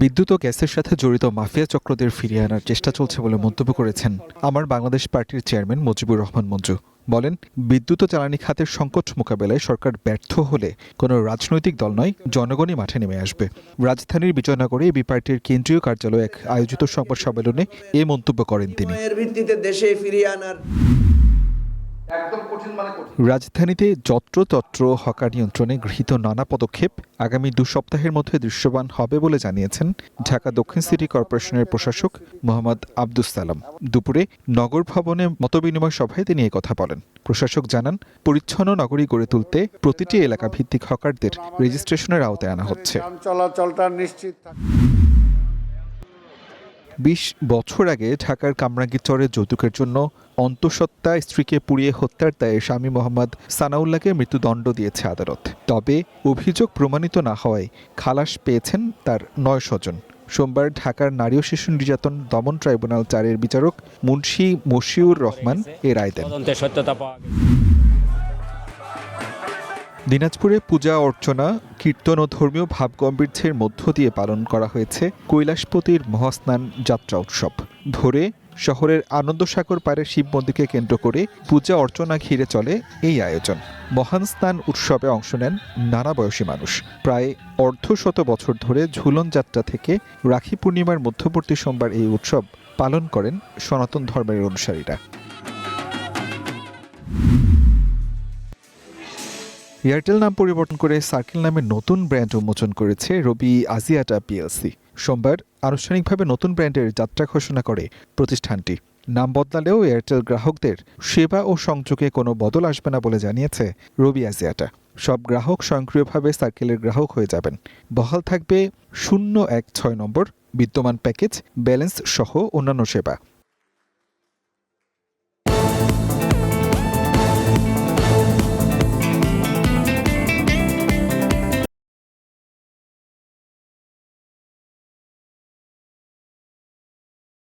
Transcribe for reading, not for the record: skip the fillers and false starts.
বিদ্যুৎ ও গ্যাসের সাথে জড়িত মাফিয়া চক্রদের ফিরিয়ে আনার চেষ্টা চলছে বলে মন্তব্য করেছেন আমার বাংলাদেশ পার্টির চেয়ারম্যান মুজিবুর রহমান মঞ্জু। বলেন, বিদ্যুৎ ও জ্বালানি খাতের সংকট মোকাবেলায় সরকার ব্যর্থ হলে কোনো রাজনৈতিক দল নয়, জনগণই মাঠে নেমে আসবে। রাজধানীর বিজয়নগরে এবি পার্টির কেন্দ্রীয় কার্যালয়ে এক আয়োজিত সংবাদ সম্মেলনে এ মন্তব্য করেন তিনি। রাজধানীতে যত্রতত্র হকার নিয়ন্ত্রণে গৃহীত নানা পদক্ষেপ আগামী 2 সপ্তাহের মধ্যে দৃশ্যমান হবে বলে জানিয়েছেন ঢাকা দক্ষিণ সিটি কর্পোরেশনের প্রশাসক মোহাম্মদ আব্দুস সালাম। দুপুরে নগর ভবনে মতবিনিময় সভায় তিনি কথা বলেন। প্রশাসক জানান, পরিচ্ছন্ন নগরী গড়ে তুলতে প্রতিটি এলাকা ভিত্তিক হকারদের রেজিস্ট্রেশনের আওতায় আনা হচ্ছে। 20 বছর আগে ঢাকার কামরাঙ্গীরচরে যৌতুকের জন্য অন্তঃসত্ত্বা স্ত্রীকে পুড়িয়ে হত্যার দায়ে স্বামী মোহাম্মদ সানাউল্লাহকে মৃত্যুদণ্ড দিয়েছে আদালত। তবে অভিযোগ প্রমাণিত না হওয়ায় খালাস পেয়েছেন তার 9 স্বজন। সোমবার ঢাকার নারী ও শিশু নির্যাতন দমন ট্রাইব্যুনাল 4-এর বিচারক মুন্সি মশিউর রহমান এ রায় দেন। দিনাজপুরে পূজা অর্চনা, কীর্তন ও ধর্মীয় ভাবগাম্ভীর্যের মধ্য দিয়ে পালন করা হয়েছে কৈলাসপতির মহাস্নান যাত্রা উৎসব। ভোরে শহরের আনন্দসাগর পাড়ের শিব মন্দিরকে কেন্দ্র করে পূজা অর্চনা ঘিরে চলে এই আয়োজন। মহান স্নান উৎসবে অংশ নেন নানা বয়সী মানুষ। প্রায় অর্ধশত বছর ধরে ঝুলন যাত্রা থেকে রাখি পূর্ণিমার মধ্যবর্তী সোমবার এই উৎসব পালন করেন সনাতন ধর্মের অনুসারীরা। এয়ারটেল নাম পরিবর্তন করে সার্কেল নামে নতুন ব্র্যান্ড উন্মোচন করেছে রবি আজিয়াটা পিএলসি। সোমবার আনুষ্ঠানিকভাবে নতুন ব্র্যান্ডের যাত্রা ঘোষণা করে প্রতিষ্ঠানটি। নাম বদলালেও এয়ারটেল গ্রাহকদের সেবা ও সংযোগে কোনো বদল আসবে না বলে জানিয়েছে রবি আজিয়াটা। সব গ্রাহক স্বয়ংক্রিয়ভাবে সার্কেলের গ্রাহক হয়ে যাবেন। বহাল থাকবে 016 নম্বর বিদ্যমান প্যাকেজ, ব্যালেন্স সহ অন্যান্য সেবা।